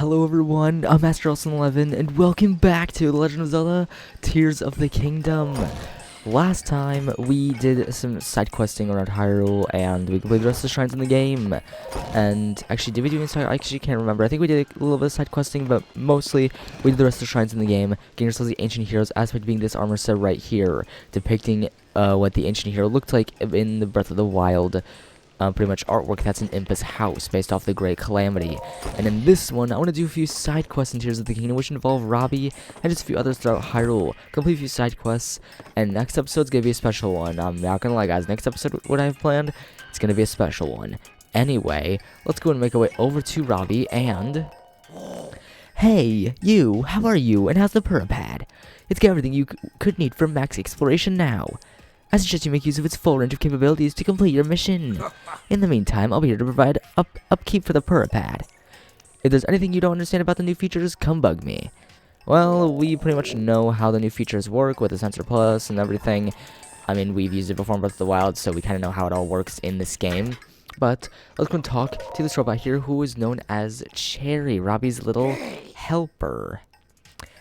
Hello everyone, I'm Master Olsen11, and welcome back to The Legend of Zelda Tears of the Kingdom. Last time, we did some side questing around Hyrule, and we completed the rest of the shrines in the game. And actually, did we do any side? I actually can't remember. I think we did a little bit of side questing, but mostly, we did the rest of the shrines in the game, getting ourselves the ancient heroes aspect being this armor set right here, depicting what the ancient hero looked like in the Breath of the Wild. Pretty much artwork that's in Impi's house based off the Great Calamity. And in this one, I want to do a few side quests in Tears of the Kingdom, which involve Robbie and just a few others throughout Hyrule. Complete a few side quests, and next episode's gonna be a special one. I'm not gonna lie, guys. Next episode, what I have planned, it's gonna be a special one. Anyway, let's go and make our way over to Robbie and... Hey, you! How are you? And how's the Purapad? It's got everything you could need for max exploration now. I suggest you make use of its full range of capabilities to complete your mission. In the meantime, I'll be here to provide upkeep for the Purapad. If there's anything you don't understand about the new features, come bug me. Well, we pretty much know how the new features work with the Sensor Plus and everything. I mean, we've used it before in Breath of the Wild, so we kind of know how it all works in this game. But let's go and talk to this robot here who is known as Cherry, Robbie's little helper.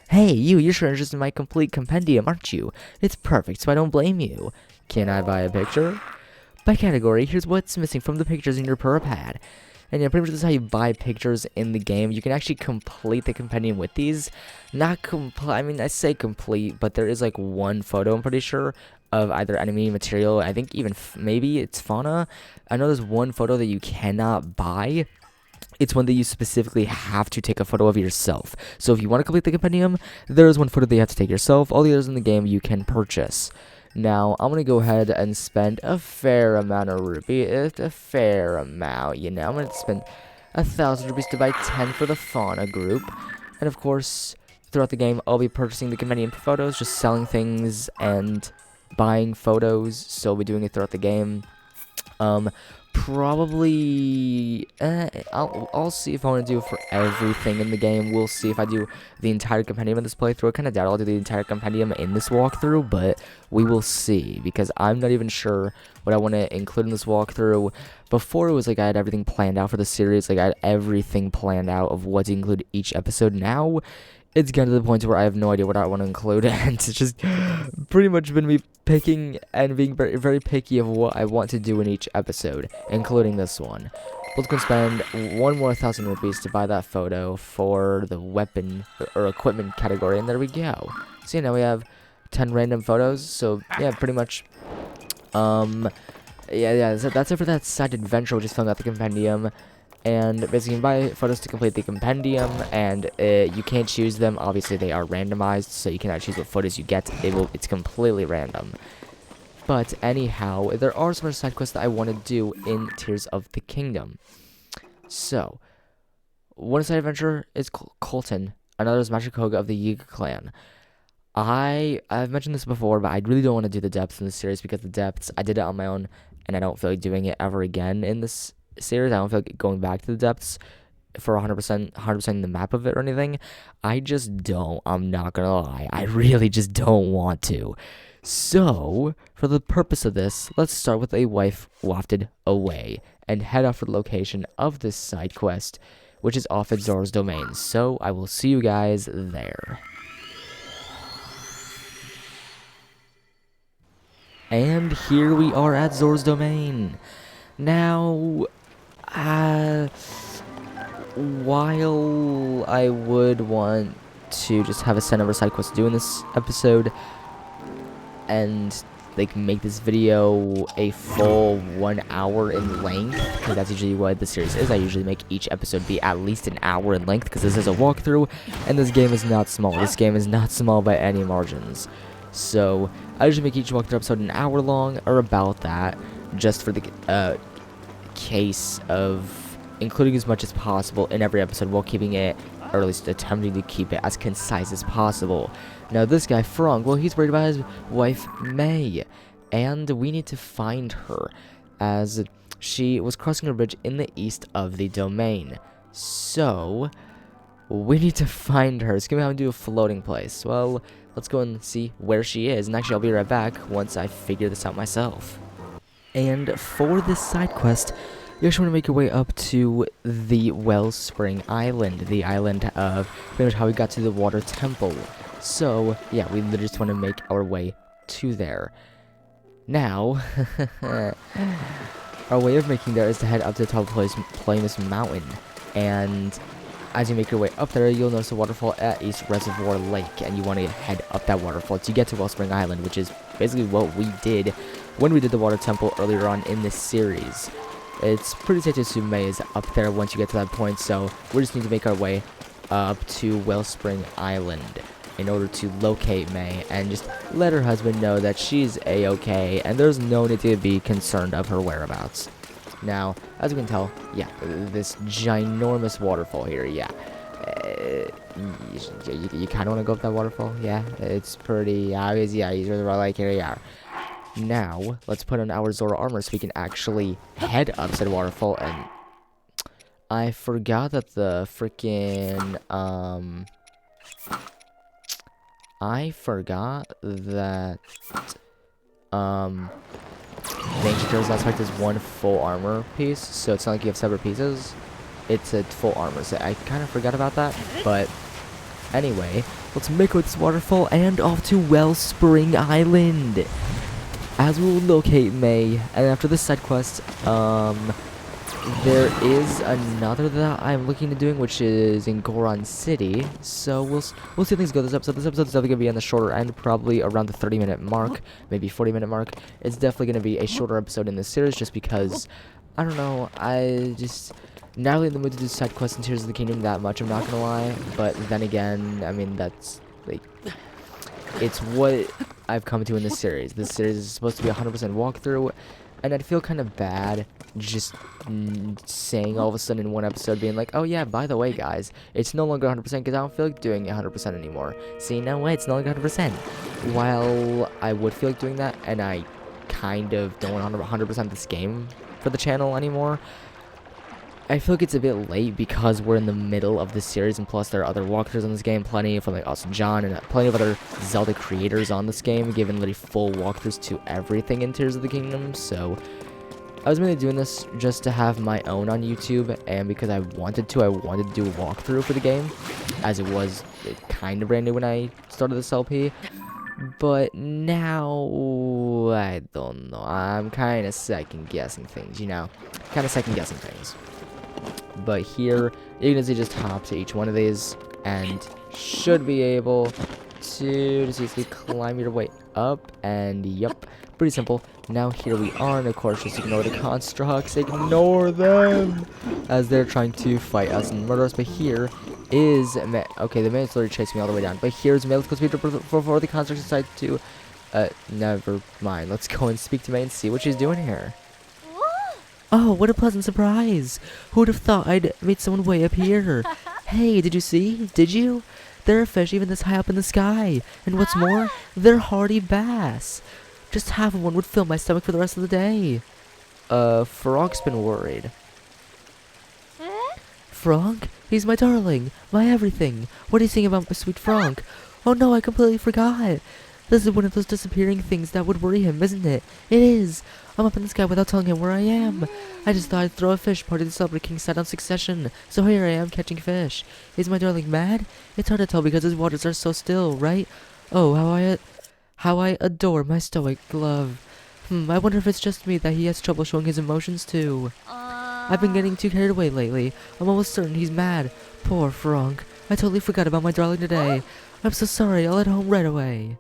Hey, you're sure interested in my complete compendium, aren't you? It's perfect, so I don't blame you. Can I buy a picture? By category, here's what's missing from the pictures in your Purapad. And yeah, pretty much this is how you buy pictures in the game. You can actually complete the compendium with these. Not complete, I mean, I say complete, but there is like one photo, I'm pretty sure, of either enemy material. I think even, maybe it's fauna. I know there's one photo that you cannot buy. It's one that you specifically have to take a photo of yourself. So if you want to complete the compendium, there is one photo that you have to take yourself. All the others in the game you can purchase. Now, I'm going to go ahead and spend a fair amount of rupees. It's a fair amount, you know. I'm going to spend 1,000 rupees to buy 10 for the fauna group. And of course, throughout the game, I'll be purchasing the compendium photos, just selling things and buying photos. So I'll be doing it throughout the game. Probably, I'll see if I want to do it for everything in the game. We'll see if I do the entire compendium in this playthrough. I kind of doubt I'll do the entire compendium in this walkthrough, but we will see, because I'm not even sure what I want to include in this walkthrough. Before, it was like I had everything planned out for the series, like I had everything planned out of what to include each episode. Now, it's gotten to the point where I have no idea what I want to include, and it's just pretty much been me picking and being very, very picky of what I want to do in each episode, including this one. Let's go spend one more 1,000 rupees to buy that photo for the weapon or equipment category, and there we go. So now we have 10 random photos, so yeah, pretty much, yeah, so that's it for that side adventure, which is filling out the compendium. And basically, you can buy photos to complete the compendium, and you can't choose them. Obviously, they are randomized, so you cannot choose what photos you get. It's completely random. But anyhow, there are some other side quests that I want to do in Tears of the Kingdom. So, one side adventure is Colton. Another is Magic Koga of the Yiga clan. I've mentioned this before, but I really don't want to do the depths in this series, because the depths, I did it on my own, and I don't feel like doing it ever again in this series. I don't feel like going back to the depths for 100% the map of it or anything. I just don't. I'm not gonna lie. I really just don't want to. So, for the purpose of this, let's start with a wife wafted away and head off for the location of this side quest, which is off at Zora's domain. So, I will see you guys there. And here we are at Zora's domain. Now, while I would want to just have a set number of side quests to do in this episode, and like make this video a full 1 hour in length, because that's usually what the series is. I usually make each episode be at least an hour in length, because this is a walkthrough, and this game is not small. This game is not small by any margins. So, I usually make each walkthrough episode an hour long, or about that, just for the case of including as much as possible in every episode while keeping it, or at least attempting to keep it as concise as possible. Now this guy, Frank, well, he's worried about his wife, May, and we need to find her, as she was crossing a bridge in the east of the domain. So, we need to find her. It's gonna have to do a floating place. Well, let's go and see where she is, and actually I'll be right back once I figure this out myself. And for this side quest, you actually want to make your way up to the Wellspring Island, the island of pretty much how we got to the Water Temple. So, yeah, we literally just want to make our way to there. Now, our way of making there is to head up to the top of Plainus Mountain, and as you make your way up there, you'll notice a waterfall at East Reservoir Lake, and you want to head up that waterfall to get to Wellspring Island, which is basically what we did when we did the Water Temple earlier on in this series. It's pretty safe to assume May is up there once you get to that point, so we just need to make our way up to Wellspring Island in order to locate May and just let her husband know that she's a-okay and there's no need to be concerned of her whereabouts. Now, as you can tell, yeah, this ginormous waterfall here, yeah. You kind of want to go up that waterfall, yeah? It's pretty obvious, yeah, he's really like, here you are. Now, let's put on our Zora armor so we can actually head up to the waterfall, and I forgot that the freaking, the Ancient Heroes aspect is one full armor piece, so it's not like you have separate pieces. It's a full armor, so I kind of forgot about that. But anyway, let's make with this waterfall and off to Wellspring Island, as we will locate May. And after this side quest, there is another that I'm looking to doing, which is in Goron City. So we'll see how things go this episode. This episode is definitely going to be on the shorter end, probably around the 30-minute mark, maybe 40-minute mark. It's definitely going to be a shorter episode in this series just because, I don't know, I just not really in the mood to do side quests and Tears of the Kingdom that much, I'm not going to lie. But then again, I mean, that's, like, it's what I've come to in this series. This series is supposed to be a 100% walkthrough, and I'd feel kind of bad just saying all of a sudden in one episode, being like, oh yeah, by the way, guys, it's no longer 100% because I don't feel like doing 100% anymore. See, no way, it's no longer 100%. While I would feel like doing that, and I kind of don't want 100% this game for the channel anymore, I feel like it's a bit late because we're in the middle of the series, and plus there are other walkthroughs on this game, plenty from like AwesomeGuy and plenty of other Zelda creators on this game, giving literally full walkthroughs to everything in Tears of the Kingdom. So I was mainly doing this just to have my own on YouTube, and because I wanted to do a walkthrough for the game, as it was kind of brand new when I started this LP. But now, I don't know, I'm kind of second-guessing things, you know? But here, you can just hop to each one of these, and should be able to just easily climb your way up, and yep, pretty simple. Now here we are, and of course just ignore the constructs, ignore them, as they're trying to fight us and murder us. But here is, okay, the man is literally chasing me all the way down, but here's May. Let's go speak to before the constructs decide to, never mind. Let's go and speak to May and see what she's doing here. Oh, what a pleasant surprise! Who would have thought I'd meet someone way up here? Hey, did you see? Did you? There are fish even this high up in the sky, and what's more, they're hardy bass. Just half of one would fill my stomach for the rest of the day. Frog's been worried. Frog? He's my darling, my everything. What do you think about my sweet Frog? Oh no, I completely forgot. This is one of those disappearing things that would worry him, isn't it? It is. I'm up in the sky without telling him where I am. I just thought I'd throw a fish party to celebrate King's Side on succession. So here I am catching fish. Is my darling mad? It's hard to tell because his waters are so still, right? Oh, how I adore my stoic love. I wonder if it's just me that he has trouble showing his emotions to. I've been getting too carried away lately. I'm almost certain he's mad. Poor Frog. I totally forgot about my darling today. I'm so sorry. I'll head home right away.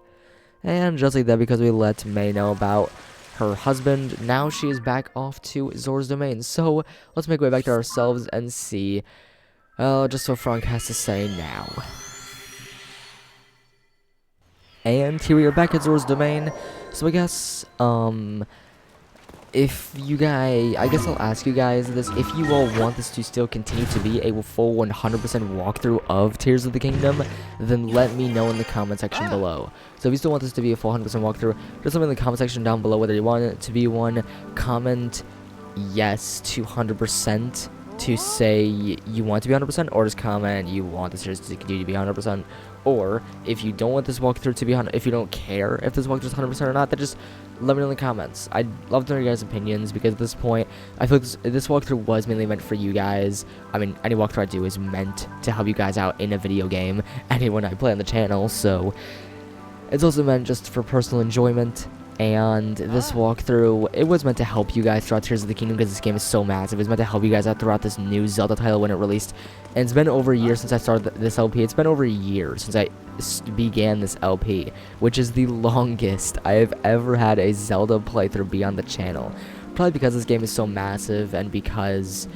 And just like that, because we let May know about her husband, now she is back off to Zora's domain. So let's make our way back to ourselves and see just what Frog has to say now. And here we are back at Zora's domain. So I guess if you guys, I guess I'll ask you guys this, if you all want this to still continue to be a full 100% walkthrough of Tears of the Kingdom, then let me know in the comment section below. So if you still want this to be a full 100% walkthrough, just let me in the comment section down below whether you want it to be one. Comment yes to 100% to say you want to be 100%, or just comment you want the series to continue to be 100%. Or if you don't want this walkthrough to be 100%, if you don't care if this walkthrough is 100% or not, then just let me know in the comments. I'd love to know your guys' opinions, because at this point, I feel like this walkthrough was mainly meant for you guys. I mean, any walkthrough I do is meant to help you guys out in a video game, anyone I play on the channel, so it's also meant just for personal enjoyment. And this walkthrough, it was meant to help you guys throughout Tears of the Kingdom, because this game is so massive. It was meant to help you guys out throughout this new Zelda title when it released. And it's been over a year since I started this LP. It's been over a year since I began this LP, which is the longest I have ever had a Zelda playthrough be on the channel. Probably because this game is so massive, and because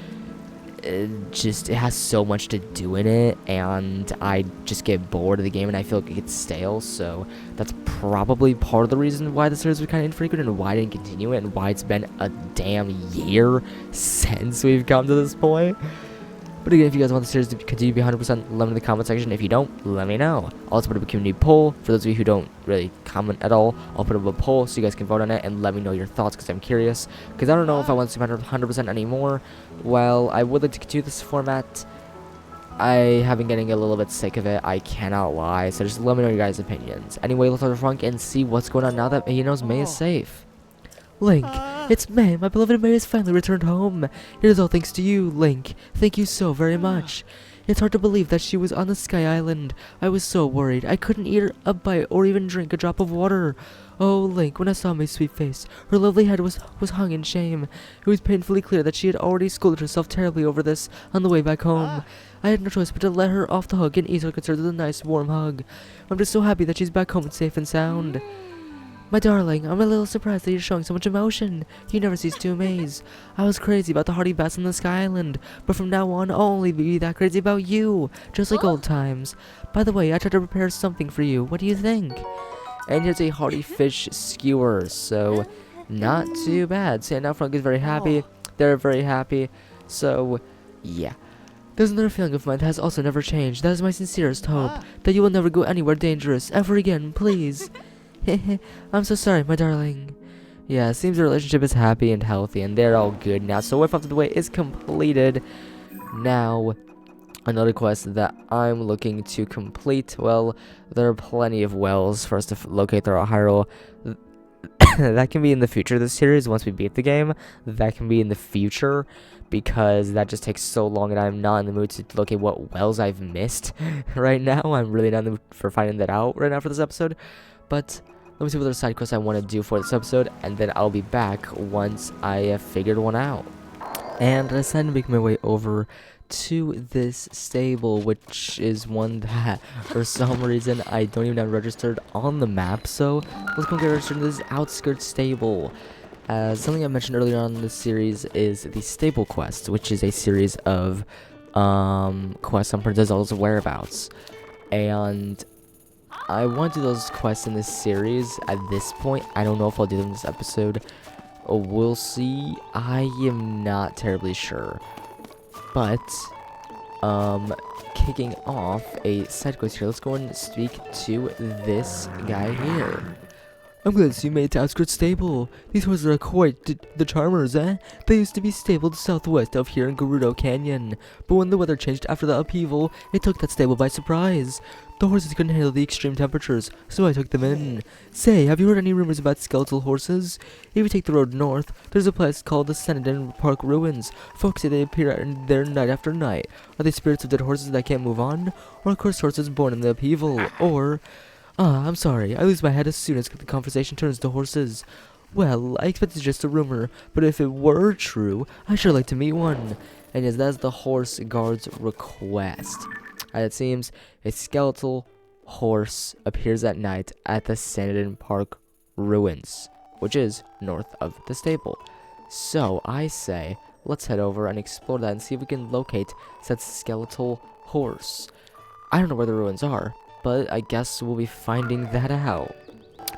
it has so much to do in it, and I just get bored of the game and I feel like it gets stale. So that's probably part of the reason why the series was kind of infrequent, and why I didn't continue it, and why it's been a damn year since we've come to this point. But again, if you guys want the series to continue to be 100%, let me know in the comment section. If you don't, let me know. I'll also put up a community poll. For those of you who don't really comment at all, I'll put up a poll so you guys can vote on it and let me know your thoughts, because I'm curious. Because I don't know if I want to be 100% anymore. Well, I would like to continue this format. I have been getting a little bit sick of it, I cannot lie. So just let me know your guys' opinions. Anyway, let's go to Frank and see what's going on now that he knows May is safe. Link, it's May. My beloved May has finally returned home. It is all thanks to you, Link. Thank you so very much. It's hard to believe that she was on the Sky Island. I was so worried. I couldn't eat a bite or even drink a drop of water. Oh, Link, when I saw May's sweet face, her lovely head was hung in shame. It was painfully clear that she had already scolded herself terribly over this on the way back home. I had no choice but to let her off the hook and ease her concerns with a nice warm hug. I'm just so happy that she's back home safe and sound. My darling, I'm a little surprised that you're showing so much emotion. You never cease to amaze. I was crazy about the hearty baths on the Sky Island, but from now on, I'll only be that crazy about you, just like old times. By the way, I tried to prepare something for you. What do you think? And here's a hearty fish skewer, so not too bad. So yeah, now Frank is very happy. They're very happy. So, yeah. There's another feeling of mine that has also never changed. That is my sincerest hope, that you will never go anywhere dangerous, ever again, please. I'm so sorry, my darling. Yeah, it seems the relationship is happy and healthy, and they're all good now. So Wife After the Way is completed. Now, another quest that I'm looking to complete. Well, there are plenty of wells for us to locate throughout Hyrule. That can be in the future of the series once we beat the game. That can be in the future, because that just takes so long, and I'm not in the mood to locate what wells I've missed right now. I'm really not in the mood for finding that out right now for this episode. But let me see what other side quests I want to do for this episode, and then I'll be back once I have figured one out. And I decided to make my way over to this stable, which is one that for some reason I don't even have registered on the map. So let's go get registered in this outskirts stable. Something I mentioned earlier on in this series is the stable quest, which is a series of quests on Princess Zelda's whereabouts. And I want to do those quests in this series at this point. I don't know if I'll do them in this episode. We'll see. I am not terribly sure. But, kicking off a side quest here. Let's go and speak to this guy here. I'm glad to see you made it to Outskirts Stable. These horses are quite the charmers, eh? They used to be stabled southwest of here in Gerudo Canyon. But when the weather changed after the upheaval, it took that stable by surprise. The horses couldn't handle the extreme temperatures, so I took them in. Say, have you heard any rumors about skeletal horses? If you take the road north, there's a place called the Ganondorf Park Ruins. Folks say they appear there night after night. Are they spirits of dead horses that can't move on? Or cursed horses born in the upheaval? Or... I'm sorry, I lose my head as soon as the conversation turns to horses. Well, I expect it's just a rumor, but if it were true, I'd sure like to meet one. And yes, that's the horse guard's request. It seems a skeletal horse appears at night at the Ganondorf Park Ruins, which is north of the stable. So, I say, let's head over and explore that and see if we can locate said skeletal horse. I don't know where the ruins are, but I guess we'll be finding that out.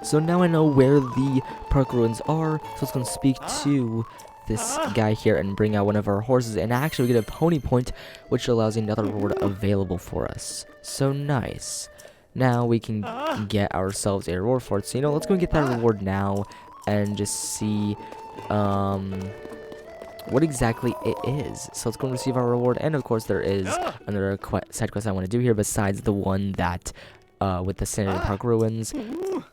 So now I know where the park ruins are, so let's go and speak to this guy here and bring out one of our horses, and actually get a pony point, which allows another reward available for us. So nice. Now we can get ourselves a reward for it. So let's go and get that reward now and just see what exactly it is. So let's go and receive our reward. And of course, there is another side quest I want to do here besides the one that with the Sanity Park ruins.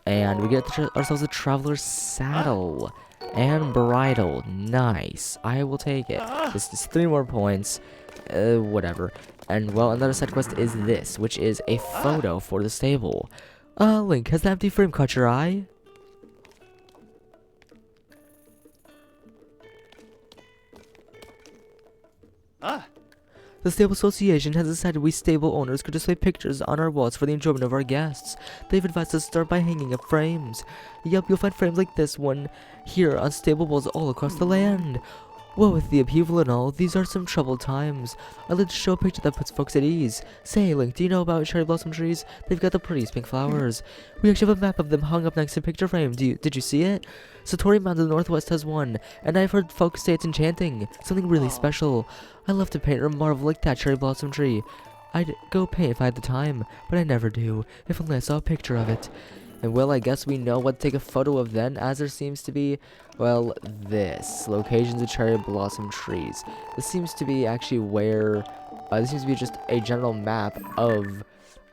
And we get ourselves a Traveler's Saddle and Bridle. Nice. I will take it. This is 3 more points. Whatever. And, well, another side quest is this, which is a photo for the stable. Link, has the empty frame caught your eye? The Stable Association has decided we stable owners could display pictures on our walls for the enjoyment of our guests. They've advised us to start by hanging up frames. Yup, you'll find frames like this one here on stable walls all across the land. Well, with the upheaval and all, these are some troubled times. I'd like to show a picture that puts folks at ease. Say, Link, do you know about cherry blossom trees? They've got the prettiest pink flowers. We actually have a map of them hung up next to a picture frame. Did you see it? Satori Mountain to the northwest has one, and I've heard folks say it's enchanting. Something really special. I love to paint or marvel like that cherry blossom tree. I'd go paint if I had the time, but I never do. If only I saw a picture of it. And well, I guess we know what to take a photo of then, as there seems to be, well, this. Locations of cherry blossom trees. This seems to be actually where, this seems to be just a general map of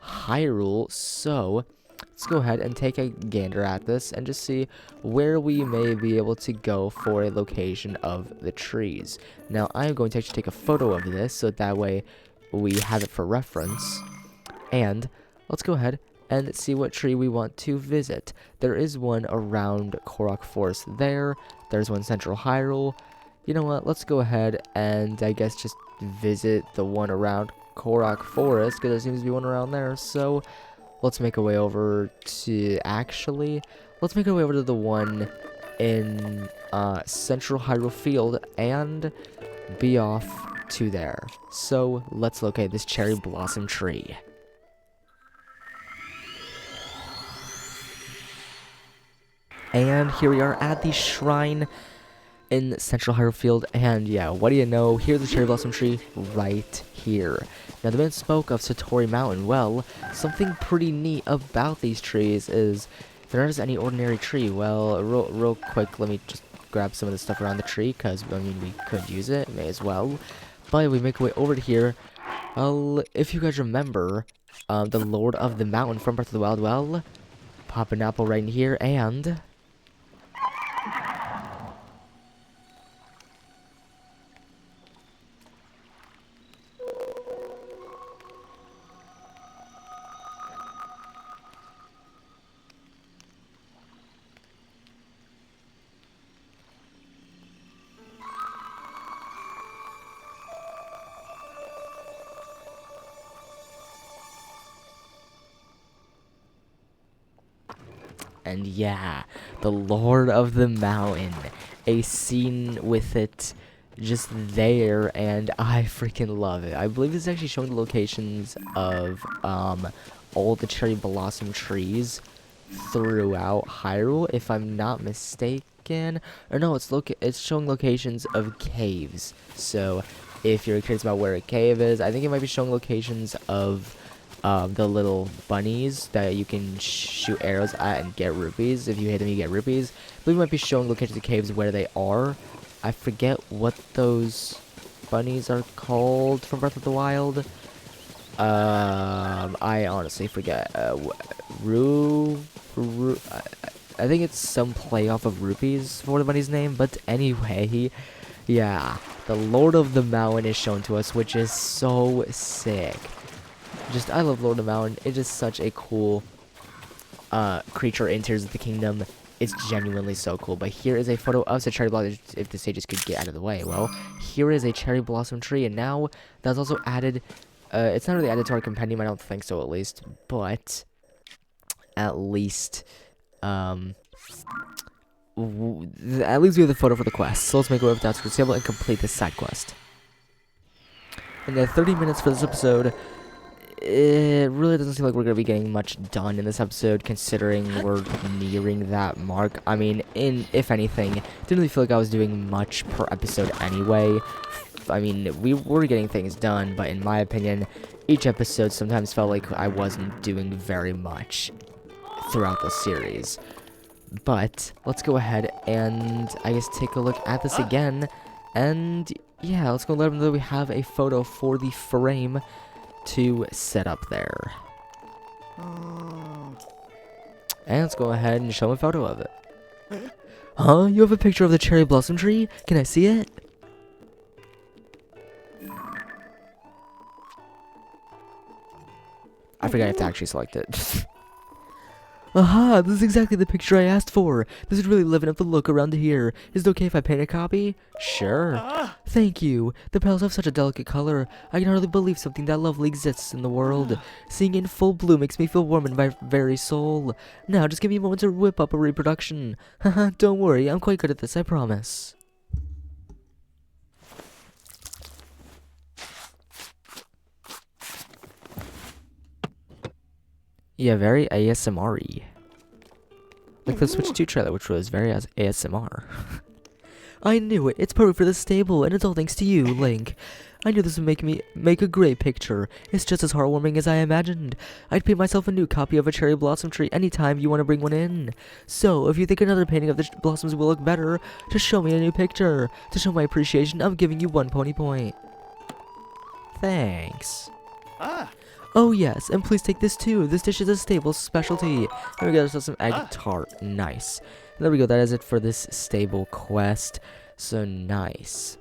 Hyrule. So, let's go ahead and take a gander at this and just see where we may be able to go for a location of the trees. Now, I'm going to actually take a photo of this, so that way we have it for reference. And, let's go ahead and see what tree we want to visit. There is one around Korok Forest there. There's one Central Hyrule. You know what? Let's go ahead and I guess just visit the one around Korok Forest, because there seems to be one around there. So let's make our way over to let's make our way over to the one in Central Hyrule Field and be off to there. So let's locate this cherry blossom tree. And here we are at the shrine in Central Hyrule Field, and yeah, what do you know, here's the cherry blossom tree right here. Now, the man spoke of Satori Mountain. Well, something pretty neat about these trees is they're not just any ordinary tree. Well, real quick, let me just grab some of the stuff around the tree, because, I mean, we could use it, may as well. But we make our way over to here. If you guys remember, the Lord of the Mountain from Breath of the Wild, well, pop an apple right in here, and yeah, the Lord of the Mountain. A scene with it just there, and I freaking love it. I believe this is actually showing the locations of all the cherry blossom trees throughout Hyrule, if I'm not mistaken. Or no, it's showing locations of caves. So if you're curious about where a cave is, I think it might be showing locations of the little bunnies that you can shoot arrows at and get rupees. If you hit them, you get rupees. I believe it might be showing locations of caves where they are. I forget what those bunnies are called from Breath of the Wild. I honestly forget. I think it's some play off of rupees for the bunny's name. But anyway, yeah, the Lord of the Mountain is shown to us, which is so sick. I love Lord of the Mountain. It is such a cool creature in Tears of the Kingdom. It's genuinely so cool. But here is a photo of the cherry blossom. If the stages could get out of the way. Well, here is a cherry blossom tree, and now that's also added. It's not really added to our compendium. I don't think so, at least. But at least we have the photo for the quest. So let's make our way up to the table and complete this side quest. And then 30 minutes for this episode. It really doesn't seem like we're going to be getting much done in this episode, considering we're nearing that mark. I mean, if anything, didn't really feel like I was doing much per episode anyway. I mean, we were getting things done, but in my opinion, each episode sometimes felt like I wasn't doing very much throughout the series. But let's go ahead and I guess take a look at this again. And yeah, let's go let them know that we have a photo for the frame to set up there. And let's go ahead and show them a photo of it. Huh? You have a picture of the cherry blossom tree? Can I see it? I forgot I have to actually select it. Aha! This is exactly the picture I asked for. This is really living up the look around here. Is it okay if I paint a copy? Sure. Thank you. The petals have such a delicate color. I can hardly believe something that lovely exists in the world. Seeing it in full bloom makes me feel warm in my very soul. Now, just give me a moment to whip up a reproduction. Haha, don't worry. I'm quite good at this, I promise. Yeah, very ASMR-y. Like the Switch 2 trailer, which was very ASMR. I knew it. It's perfect for the stable, and it's all thanks to you, Link. I knew this would make a great picture. It's just as heartwarming as I imagined. I'd paint myself a new copy of a cherry blossom tree anytime you want to bring one in. So, if you think another painting of the blossoms will look better, just show me a new picture. To show my appreciation, I'm giving you 1 pony point. Thanks. Oh yes, and please take this too. This dish is a stable specialty. There we go, there's some egg tart. Nice. There we go, that is it for this stable quest. So nice.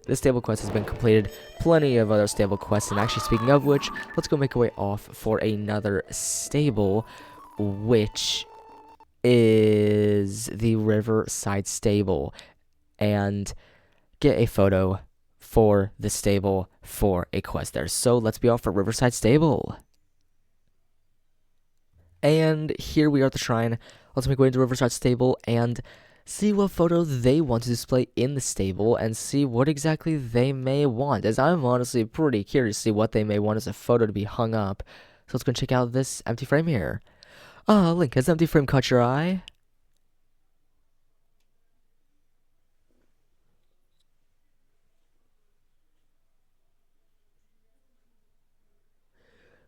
This stable quest has been completed. Plenty of other stable quests, and actually speaking of which, let's go make our way off for another stable, which is the Riverside Stable. And get a photo for the stable for a quest there. So let's be off for Riverside Stable. And here we are at the shrine. Let's make our way into Riverside Stable and see what photo they want to display in the stable and see what exactly they may want, as I'm honestly pretty curious to see what they may want as a photo to be hung up. So let's go check out this empty frame here. Link, has the empty frame caught your eye?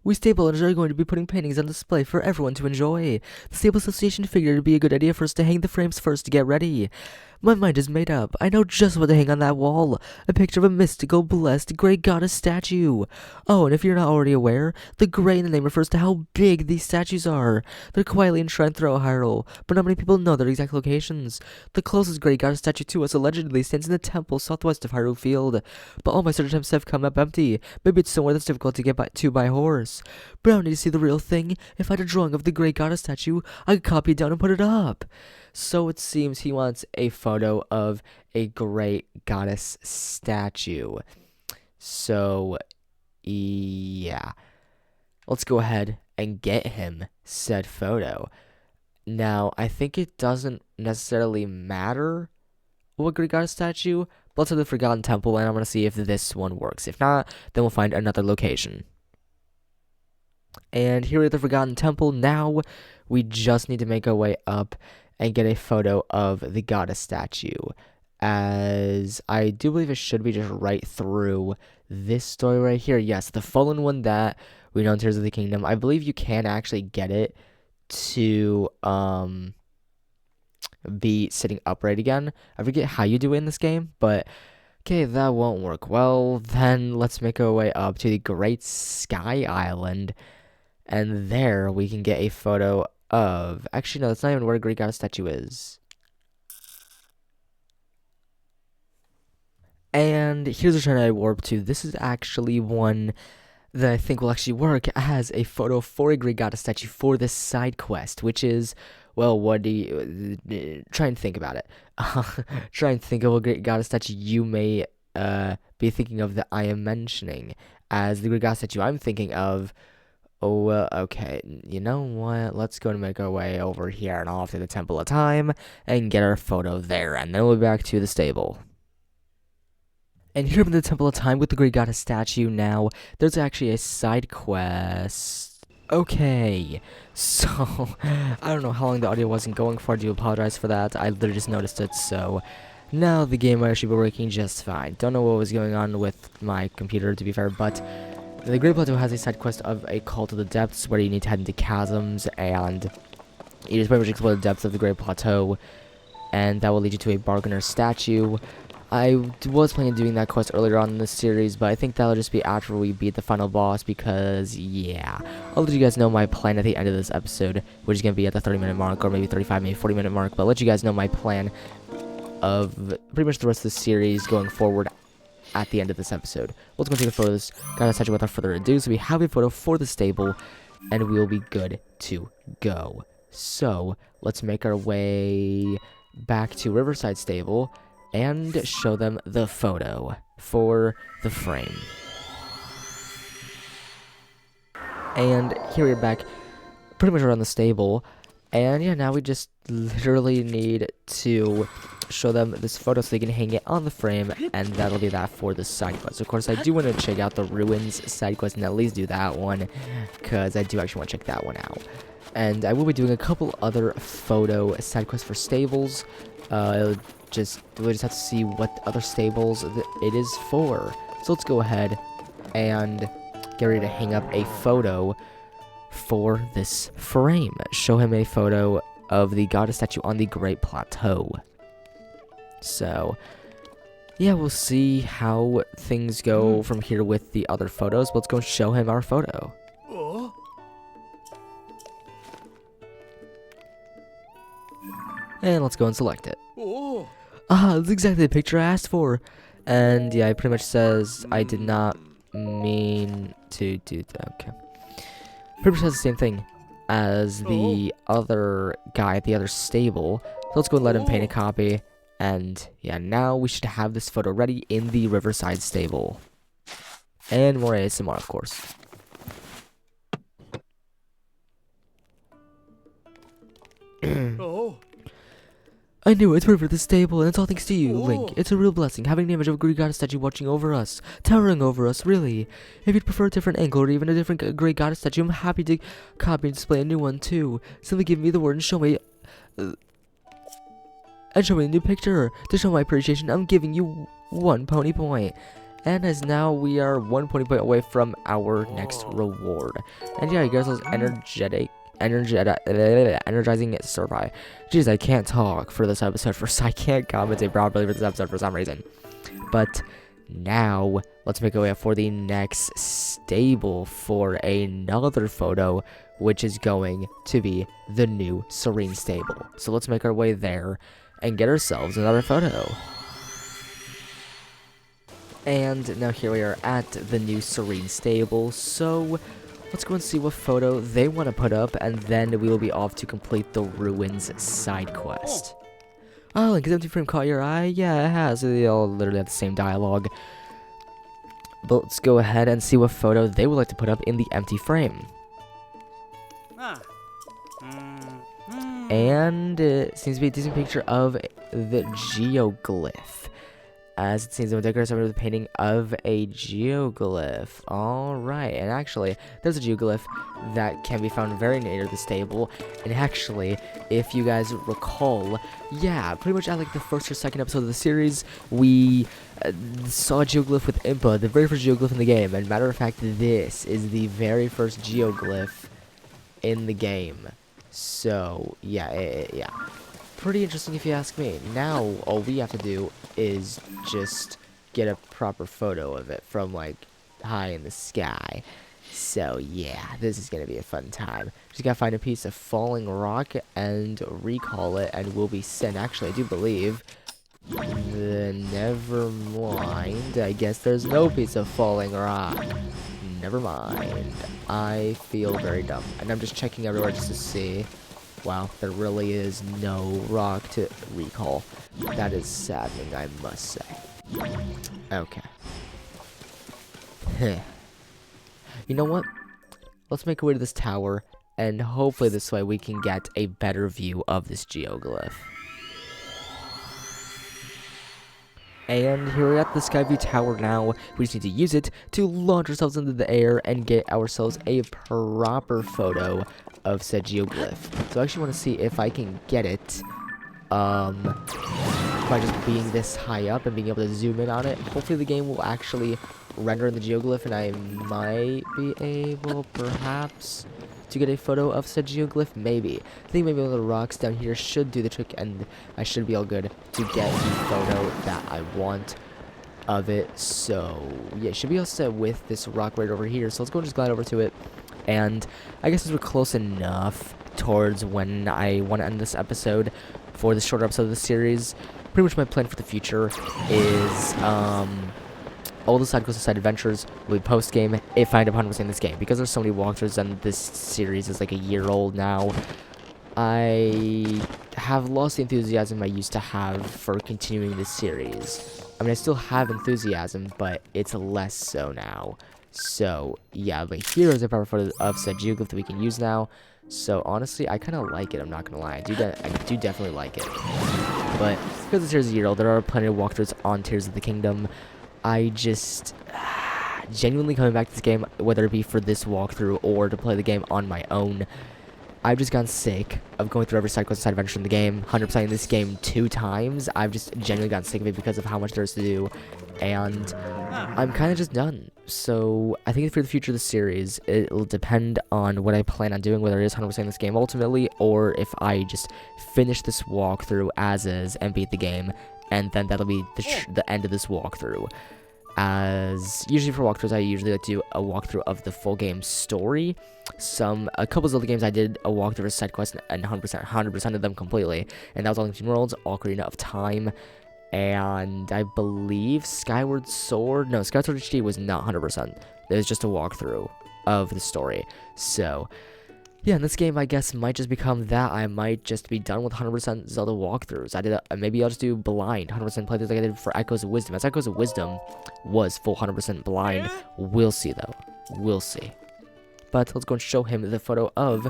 We stable owners are going to be putting paintings on display for everyone to enjoy. The Stable Association figured it'd be a good idea for us to hang the frames first to get ready. My mind is made up. I know just what to hang on that wall. A picture of a mystical, blessed, great goddess statue. Oh, and if you're not already aware, the gray in the name refers to how big these statues are. They're quietly enshrined throughout Hyrule, but not many people know their exact locations. The closest great goddess statue to us allegedly stands in the temple southwest of Hyrule Field. But all my search attempts have come up empty. Maybe it's somewhere that's difficult to get to by horse. But I don't need to see the real thing. If I had a drawing of the great goddess statue, I could copy it down and put it up. So it seems he wants a photo of a great goddess statue. So, yeah. Let's go ahead and get him said photo. Now, I think it doesn't necessarily matter what great goddess statue, but let's have the Forgotten Temple, and I'm going to see if this one works. If not, then we'll find another location. And here at the Forgotten Temple, now we just need to make our way up and get a photo of the goddess statue, as I do believe it should be just right through this story right here. Yes, the fallen one that we know in Tears of the Kingdom. I believe you can actually get it to be sitting upright again. I forget how you do it in this game, but okay, that won't work. Well, then let's make our way up to the Great Sky Island, and there we can get a photo of... Actually, no, that's not even where a great goddess statue is. And here's a shrine I warped to. This is actually one that I think will actually work as a photo for a great goddess statue for this side quest, which is, well, what do you... try and think about it. Try and think of a great goddess statue you may be thinking of that I am mentioning. As the great goddess statue I'm thinking of... Oh, well, okay, you know what, let's go and make our way over here and off to the Temple of Time and get our photo there, and then we'll be back to the stable. And here in the Temple of Time with the Great Goddess statue now, there's actually a side quest. Okay, so, I don't know how long the audio wasn't going for, I do apologize for that, I literally just noticed it, so... Now the game might actually be working just fine. Don't know what was going on with my computer, to be fair, but... The Great Plateau has a side quest of a Call to the Depths, where you need to head into chasms, and you just pretty much explore the depths of the Great Plateau, and that will lead you to a Bargainer statue. was planning on doing that quest earlier on in this series, but I think that'll just be after we beat the final boss because, yeah. I'll let you guys know my plan at the end of this episode, which is going to be at the 30-minute mark, or maybe 35, maybe 40-minute mark, but I'll let you guys know my plan of pretty much the rest of the series going forward at the end of this episode. Let's go take the photos. Got a section without further ado, so we have a photo for the stable, and we'll be good to go. So, let's make our way back to Riverside Stable and show them the photo for the frame. And here we're back pretty much around the stable, and yeah, now we just literally need to show them this photo so they can hang it on the frame, and that'll be that for the side quest. Of course, I do want to check out the ruins side quest and at least do that one, because I do actually want to check that one out. And I will be doing a couple other photo side quests for stables. We'll just have to see what other stables it is for. So let's go ahead and get ready to hang up a photo for this frame. Show him a photo of the goddess statue on the Great Plateau. So, yeah, we'll see how things go from here with the other photos. Let's go and show him our photo. And let's go and select it. Ah, that's exactly the picture I asked for. And yeah, it pretty much says I did not mean to do that. Okay. Pretty much says the same thing as the other guy at the other stable. So let's go and let him paint a copy. And yeah, now we should have this photo ready in the Riverside Stable. And more ASMR, of course. I knew it's for the stable, and it's all thanks to you, Link. It's a real blessing, having an image of a Greek goddess statue watching over us, towering over us, really. If you'd prefer a different angle, or even a different Greek goddess statue, I'm happy to copy and display a new one, too. Simply give me the word and show me a new picture. To show my appreciation, I'm giving you 1 pony point. And as now we are 1 pony point away from our next reward. And yeah, you guys, those energizing survey. Jeez, I can't talk for this episode. I can't commentate properly for this episode for some reason. But now let's make our way up for the next stable for another photo, which is going to be the new Serene Stable. So let's make our way there and get ourselves another photo. And now here we are at the new Serene Stable. So let's go and see what photo they want to put up, and then we will be off to complete the Ruins side quest. Oh, Link, has empty frame caught your eye? Yeah, it has. They all literally have the same dialogue. But let's go ahead and see what photo they would like to put up in the empty frame. And it seems to be a decent picture of the geoglyph, as it seems to decorate somebody with a painting of a geoglyph. Alright, and actually, there's a geoglyph that can be found very near the stable. And actually, if you guys recall, yeah, pretty much at like the first or second episode of the series, we saw a geoglyph with Impa, the very first geoglyph in the game. And matter of fact, this is the very first geoglyph in the game. So, yeah. Pretty interesting if you ask me. Now, all we have to do is just get a proper photo of it from, like, high in the sky. So, yeah, this is going to be a fun time. Just got to find a piece of falling rock and recall it, and we'll be sent. Actually, I do believe... never mind. I guess there's no piece of falling rock. Never mind. I feel very dumb. And I'm just checking everywhere just to see... Wow, there really is no rock to recall. That is saddening, I must say. Okay. You know what? Let's make our way to this tower, and hopefully this way we can get a better view of this geoglyph. And here we're at the Skyview Tower now. We just need to use it to launch ourselves into the air and get ourselves a proper photo of said geoglyph. So I actually want to see if I can get it by just being this high up and being able to zoom in on it. Hopefully the game will actually render in the geoglyph, and I might be able, perhaps, to get a photo of said geoglyph? Maybe. I think maybe one of the rocks down here should do the trick, and I should be all good to get the photo that I want of it. So yeah, should be all set with this rock right over here. So let's go and just glide over to it. And I guess as we're close enough towards when I want to end this episode for this shorter episode of the series, pretty much my plan for the future is all the side quests and side adventures will be post game if I end up 100% this game, because there's so many walkthroughs and this series is like a year old now. I have lost the enthusiasm I used to have for continuing this series. I mean, I still have enthusiasm, but it's less so now. So yeah, but here is a proper photo of said geoglyph that we can use now. So honestly, I kind of like it. I'm not gonna lie, I do definitely like it. But because the series is a year old, there are plenty of walkthroughs on Tears of the Kingdom. I just genuinely coming back to this game, whether it be for this walkthrough or to play the game on my own, I've just gotten sick of going through every side quest and side adventure in the game, 100%ing this game 2 times. I've just genuinely gotten sick of it because of how much there is to do, and I'm kind of just done. So I think for the future of the series, it'll depend on what I plan on doing, whether it is 100%ing this game ultimately, or if I just finish this walkthrough as is and beat the game, and then that'll be the end of this walkthrough. As usually for walkthroughs, I usually like to do a walkthrough of the full game story. A couple of other games I did a walkthrough of side quests and 100% of them completely, and that was all in Worlds, Ocarina of Time, and I believe Skyward Sword HD was not 100%. It was just a walkthrough of the story. So yeah, and this game, I guess, might just become that. I might just be done with 100% Zelda walkthroughs. Maybe I'll just do blind 100% playthroughs like I did for Echoes of Wisdom. As Echoes of Wisdom was full 100% blind. We'll see, though. We'll see. But let's go and show him the photo of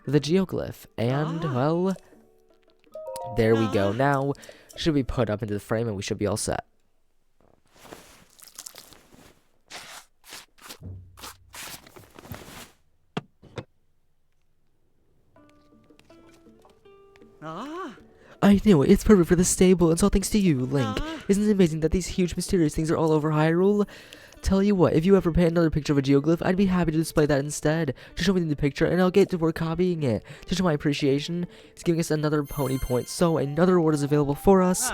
the geoglyph. And, well, there we go. Now, should be put up into the frame, and we should be all set. I knew it. It's perfect for the stable. It's all thanks to you, Link. Isn't it amazing that these huge mysterious things are all over Hyrule? Tell you what, if you ever paint another picture of a geoglyph, I'd be happy to display that instead. Just show me the picture and I'll get to work copying it. To show my appreciation, it's giving us another pony point, so another reward is available for us.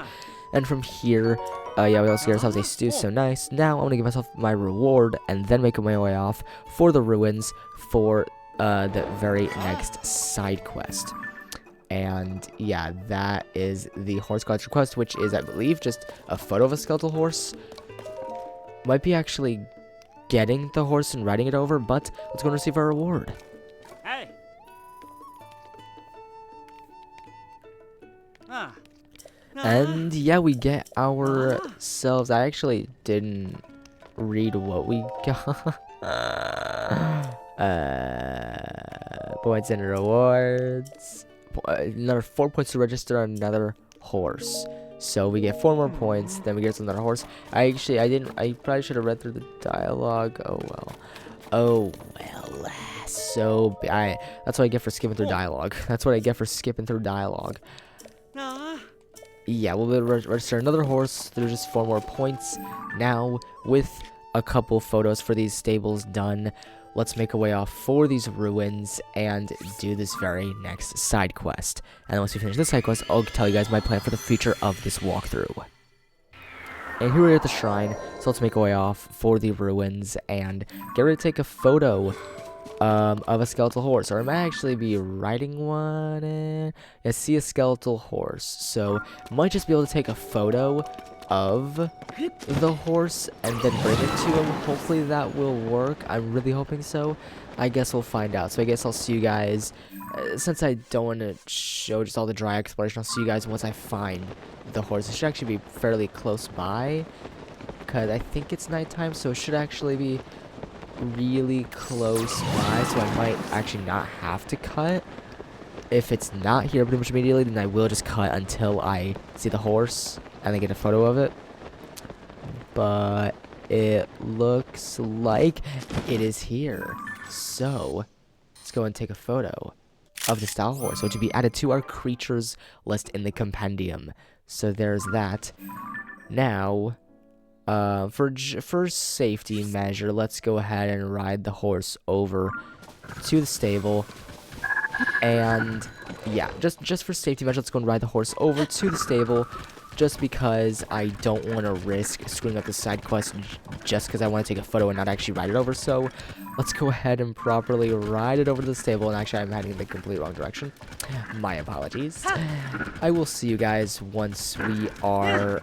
And from here, yeah, we also get ourselves a stew, so nice. Now I'm gonna give myself my reward and then make my way off for the ruins for the very next side quest. And yeah, that is the horse collector quest, which is, I believe, just a photo of a skeletal horse. Might be actually getting the horse and riding it over, but let's go and receive our reward. Hey. And yeah, we get ourselves. I actually didn't read what we got. Points and rewards. Another 4 points to register another horse. So we get 4 more points, then we get another horse. I probably should have read through the dialogue. Oh well. So that's what I get for skipping through dialogue. That's what I get for skipping through dialogue. Yeah, we'll be able to register another horse. There's just 4 more points. Now, with a couple photos for these stables done, let's make our way off for these ruins and do this very next side quest. And once we finish this side quest, I'll tell you guys my plan for the future of this walkthrough. And here we're at the shrine, so let's make our way off for the ruins and get ready to take a photo of a skeletal horse, or I might actually be riding one. I see a skeletal horse, so might just be able to take a photo of the horse and then bring it to him. Hopefully that will work. I'm really hoping so. I guess we'll find out. So I guess I'll see you guys, since I don't want to show just all the dry exploration, I'll see you guys once I find the horse. It should actually be fairly close by, because I think it's nighttime, so it should actually be really close by, so I might actually not have to cut. If it's not here pretty much immediately, then I will just cut until I see the horse and then get a photo of it. But it looks like it is here, so let's go and take a photo of the style horse, which will be added to our creatures list in the compendium. So there's that. Now, for safety measure, let's go ahead and ride the horse over to the stable. And yeah, just for safety measures, let's go and ride the horse over to the stable. Just because I don't want to risk screwing up the side quest just because I want to take a photo and not actually ride it over. So let's go ahead and properly ride it over to the stable. And actually, I'm heading in the complete wrong direction. My apologies. I will see you guys once we are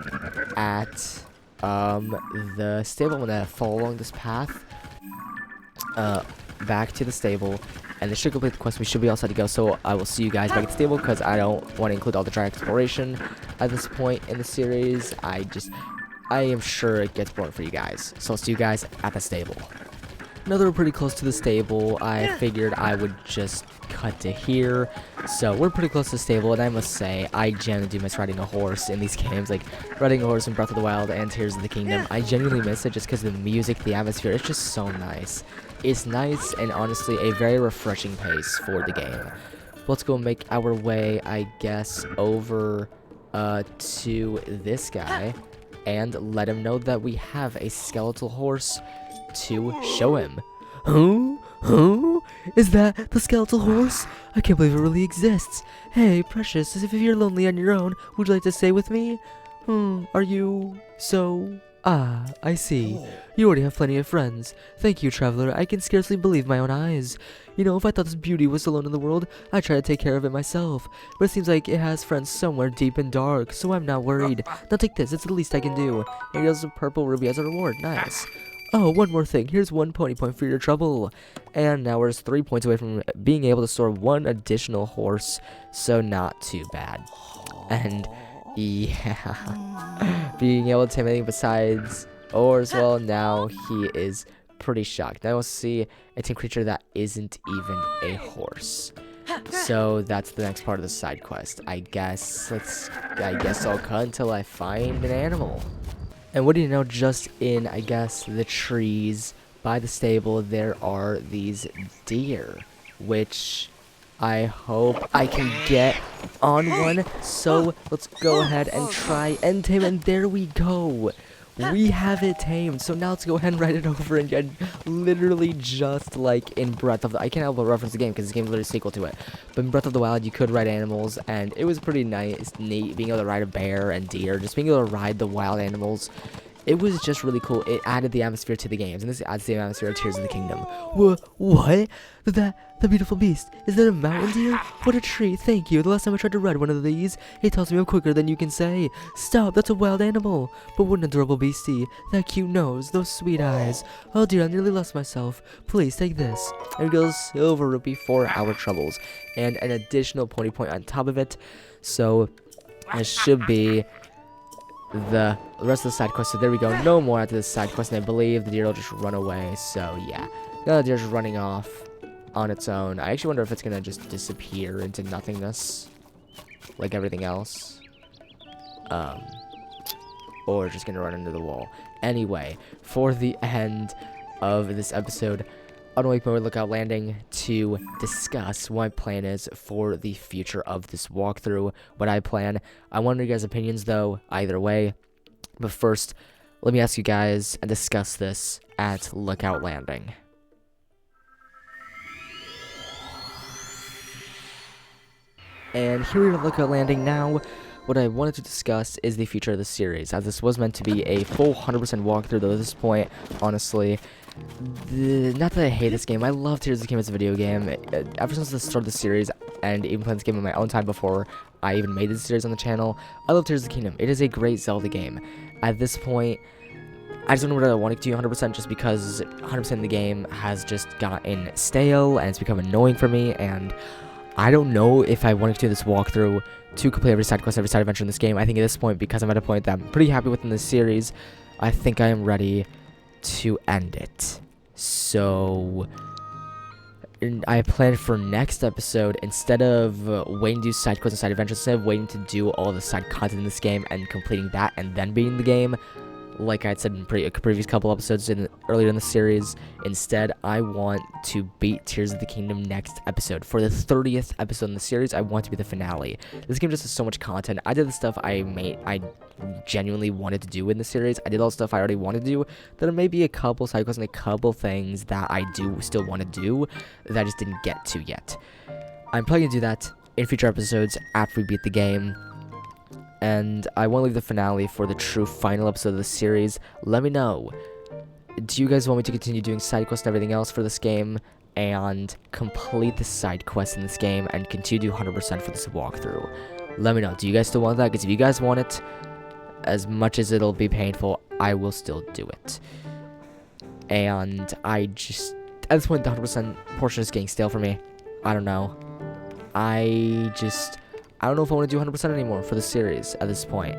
at the stable. I'm going to follow along this path back to the stable. And this should complete the quest. We should be all set to go. So I will see you guys back at the stable because I don't want to include all the dry exploration at this point in the series. I am sure it gets boring for you guys. So I'll see you guys at the stable. Now that we're pretty close to the stable, I figured I would just cut to here. So we're pretty close to the stable, and I must say, I genuinely do miss riding a horse in these games. Like, riding a horse in Breath of the Wild and Tears of the Kingdom, I genuinely miss it just because of the music, the atmosphere. It's just so nice. It's nice and honestly a very refreshing pace for the game. Let's go make our way, I guess, over to this guy and let him know that we have a skeletal horse to show him. Huh? Is that the skeletal horse? I can't believe it really exists. Hey, Precious, as if you're lonely on your own, would you like to stay with me? Are you so... Ah, I see. You already have plenty of friends. Thank you, traveler. I can scarcely believe my own eyes. You know, if I thought this beauty was alone in the world, I'd try to take care of it myself. But it seems like it has friends somewhere deep and dark, so I'm not worried. Now take this, it's the least I can do. Here goes a purple ruby as a reward. Nice. Oh, one more thing. Here's 1 pony point for your trouble. And now we're just 3 points away from being able to store 1 additional horse, so not too bad. And... yeah, being able to tame anything besides ores, well, now he is pretty shocked. Now we'll see a tame creature that isn't even a horse. So that's the next part of the side quest. I guess I'll cut until I find an animal. And what do you know, just in, I guess, the trees by the stable, there are these deer, which... I hope I can get on one, so let's go ahead and try and tame, and there we go. We have it tamed, so now let's go ahead and ride it over again, literally just like in Breath of the... I can't help but reference the game, because this game is literally a sequel to it. But in Breath of the Wild, you could ride animals, and it was pretty neat being able to ride a bear and deer, just being able to ride the wild animals. It was just really cool. It added the atmosphere to the games, and this adds the atmosphere of Tears of the Kingdom. What? The beautiful beast. Is that a mountain deer? What a treat, thank you. The last time I tried to ride one of these, it tells me I'm quicker than you can say. Stop, that's a wild animal. But what an adorable beastie. That cute nose, those sweet eyes. Oh dear, I nearly lost myself. Please, take this. And it goes silver rupee for our troubles. And an additional pony point on top of it. So, it should be... the rest of the side quest. So there we go, no more after this side quest, and I believe the deer will just run away. So yeah, now the deer's running off on its own. I actually wonder if it's gonna just disappear into nothingness like everything else, or just gonna run into the wall. Anyway, for the end of this episode, on Wakeboard Lookout Landing to discuss what my plan is for the future of this walkthrough, what I plan. I want your guys' opinions, though, either way. But first, let me ask you guys and discuss this at Lookout Landing. And here we are at Lookout Landing now. What I wanted to discuss is the future of the series, as this was meant to be a full 100% walkthrough, though at this point, honestly... not that I hate this game. I love Tears of the Kingdom as a video game. Ever since the start of the series, and even playing this game on my own time before I even made this series on the channel, I love Tears of the Kingdom. It is a great Zelda game. At this point, I just don't know what I want to do 100% just because 100% of the game has just gotten stale and it's become annoying for me, and I don't know if I want to do this walkthrough to complete every side quest, every side adventure in this game. I think at this point, because I'm at a point that I'm pretty happy with in this series, I think I am ready to end it. So I plan for next episode, instead of waiting to do side quests and side adventures, instead of waiting to do all the side content in this game and completing that and then beating the game, like I said in previous couple episodes earlier in the series. Instead, I want to beat Tears of the Kingdom next episode. For the 30th episode in the series, I want to be the finale. This game just has so much content. I did the stuff I genuinely wanted to do in the series. I did all the stuff I already wanted to do. There may be a couple side quests and a couple things that I do still want to do that I just didn't get to yet. I'm probably going to do that in future episodes after we beat the game. And I want to leave the finale for the true final episode of the series. Let me know. Do you guys want me to continue doing side quests and everything else for this game and complete the side quests in this game and continue to do 100% for this walkthrough? Let me know. Do you guys still want that? Because if you guys want it, as much as it'll be painful, I will still do it. And I just, at this point, the 100% portion is getting stale for me. I don't know. I don't know if I want to do 100% anymore for the series at this point.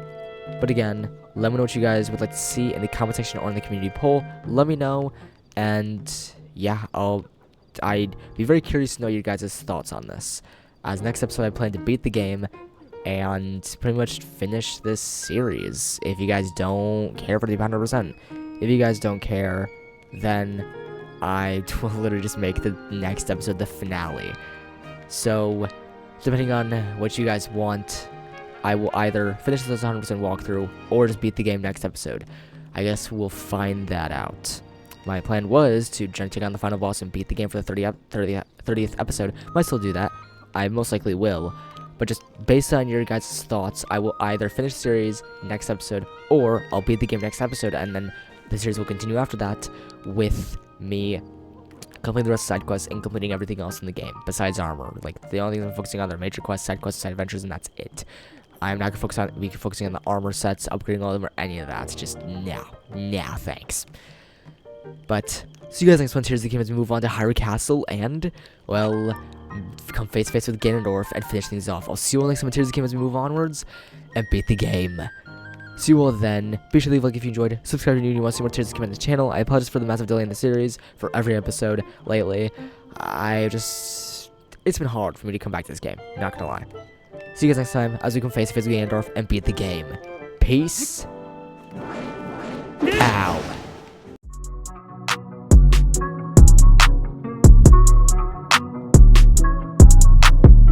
But again, let me know what you guys would like to see in the comment section or in the community poll. Let me know, and yeah, I'd be very curious to know your guys' thoughts on this. As next episode, I plan to beat the game and pretty much finish this series. If you guys don't care for the 100%, if you guys don't care, then I will literally just make the next episode the finale. So, depending on what you guys want, I will either finish this 100% walkthrough or just beat the game next episode. I guess we'll find that out. My plan was to take on the final boss and beat the game for the 30th episode. Might still do that. I most likely will. But just based on your guys' thoughts, I will either finish the series next episode or I'll beat the game next episode, and then the series will continue after that with me completing the rest of side quests and completing everything else in the game besides armor. Like, the only things I'm focusing on are major quests, side adventures, and that's it. I'm not gonna be focusing on the armor sets, upgrading all of them, or any of that. It's just no, thanks. But see you guys next one. Tears of the Kingdom as we move on to Hyrule Castle and, well, come face to face with Ganondorf and finish things off. I'll see you all next time on Tears of the Kingdom as we move onwards and beat the game. See you all then. Be sure to leave a like if you enjoyed. Subscribe if you want to see more Tears of the Kingdom on the channel. I apologize for the massive delay in the series for every episode lately. It's been hard for me to come back to this game, not gonna lie. See you guys next time as we come face to face with Ganondorf and beat the game. Peace out.